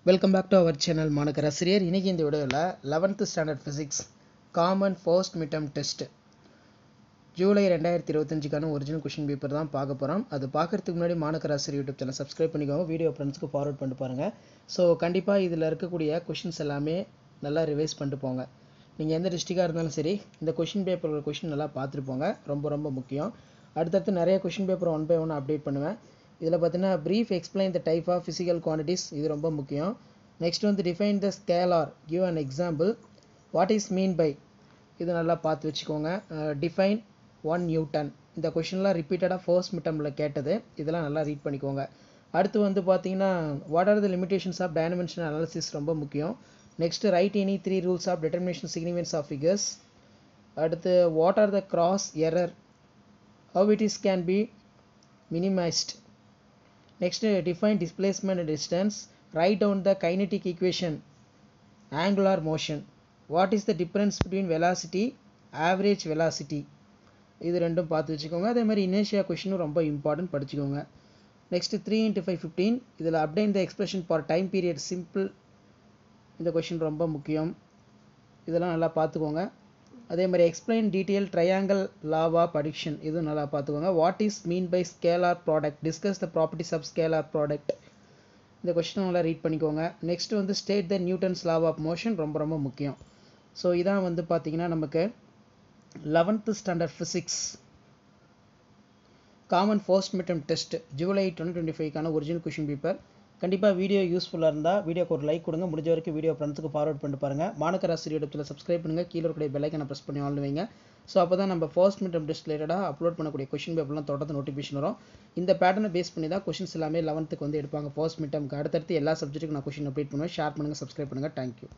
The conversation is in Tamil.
Welcome back to our channel Manakkar Asiriyar. இன்றைக்கி இந்த வீடியோவில் 11th standard physics common first midterm test July 2025க்கான ஒரிஜினல் கொஷின் பேப்பர் தான் பார்க்க போகிறோம். அது பார்க்குறதுக்கு முன்னாடி Manakkar Asiriyar YouTube channel subscribe பண்ணிக்கோங்க, வீடியோ ஃப்ரெண்ட்ஸ்க்கு ஃபார்வர்ட் பண்ணிட்டு பாருங்கள். ஸோ கண்டிப்பாக இதில் இருக்கக்கூடிய கொஷின்ஸ் எல்லாமே நல்லா ரிவைஸ் பண்ணிட்டு போங்க. நீங்கள் எந்த டிஸ்ட்ரிக்டாக இருந்தாலும் சரி இந்த கொஷின் பேப்பரோட கொஷின் நல்லா பார்த்துட்டு போங்க, ரொம்ப ரொம்ப முக்கியம். அடுத்தடுத்து நிறைய question paper one by one update பண்ணுவேன். இதில் பார்த்தீங்கன்னா brief explain the type of physical quantities, இது ரொம்ப முக்கியம். நெக்ஸ்ட் வந்து define the scalar, give an example, what is mean by, இது நல்லா பார்த்து வச்சுக்கோங்க. டிஃபைன் 1 நியூட்டன், இந்த கொஷின்லாம் ரிப்பீட்டடாக ஃபர்ஸ்ட் மிட்டமில் கேட்டது, இதெல்லாம் நல்லா ரீட் பண்ணிக்கோங்க. அடுத்து வந்து பார்த்தீங்கன்னா what are the limitations of dimensional analysis, ரொம்ப முக்கியம். Next write any 3 rules of determination significance of figures. அடுத்து what are the gross error, how it is can be minimized. Next, define displacement and distance, write down the kinetic equation, angular motion, what is the difference between velocity, average velocity, இது ரெண்டும் பார்த்து வச்சுக்கோங்க. அதே மாதிரி இனேஷியா கொஷினும் ரொம்ப இம்பார்ட்டன்ட், படிச்சுக்கோங்க. நெக்ஸ்ட் 3 × 5 15, இதில் obtain the expression for time period simple, இந்த கொஷின் ரொம்ப முக்கியம், இதெல்லாம் நல்லா பார்த்துக்கோங்க. அதே மாதிரி explain detail triangle law of prediction, இதுவும் நல்லா பார்த்துக்கோங்க. What is mean by scalar product, discuss the properties of scalar product, இந்த கொஸ்டின் நல்லா ரீட் பண்ணிக்கோங்க. நெக்ஸ்ட் வந்து state the Newton's law of motion, ரொம்ப ரொம்ப முக்கியம். ஸோ இதான் வந்து பார்த்தீங்கன்னா நமக்கு 11th standard physics common first midterm test July 2025க்கான ஒரிஜினல் கொஷின் பேப்பர். கண்டிப்பாக வீடியோ யூஸ்ஃபுல்லாக இருந்தால் வீடியோக்கு ஒரு லைக் கொடுங்க, முடிஞ்ச வரைக்கும் வீடியோ ஃப்ரெண்ட்ஸுக்கு ஃபார்வர்ட் பண்ணிட்டு பாருங்கள். மாணக்கர் ஆசிரியர் யூடியூப்ல சப்ஸ்கிரைப் பண்ணுங்கள், கீழே இருக்கக்கூடிய பெல் ஐக்கனை ப்ரெஸ் பண்ணி ஆன் வைங்க. ஸோ அப்போ தான் நம்ம ஃபர்ஸ்ட் மிட்டம் டெஸ்ட் ரிலேட்டடாக அப்லோட் பண்ணக்கூடிய கொஷின் பேப்பர்லாம் தொடர்ந்து நோட்டிஃபிகேஷன் வரும். இந்த பேட்டர்னை பேஸ் பண்ணி தான் கொஷின்ஸ் எல்லாமே 11th வந்து எடுப்பாங்க. ஃபர்ஸ்ட் மிட்டம்க்கு அடுத்தடுத்து எல்லா சப்ஜெக்ட்டுக்கும் நான் கொஷின் அப்டேட் பண்ணுவேன். ஷேர் பண்ணுங்கள், சப்ஸ்கிரைப் பண்ணுங்கள். தேங்க்யூ.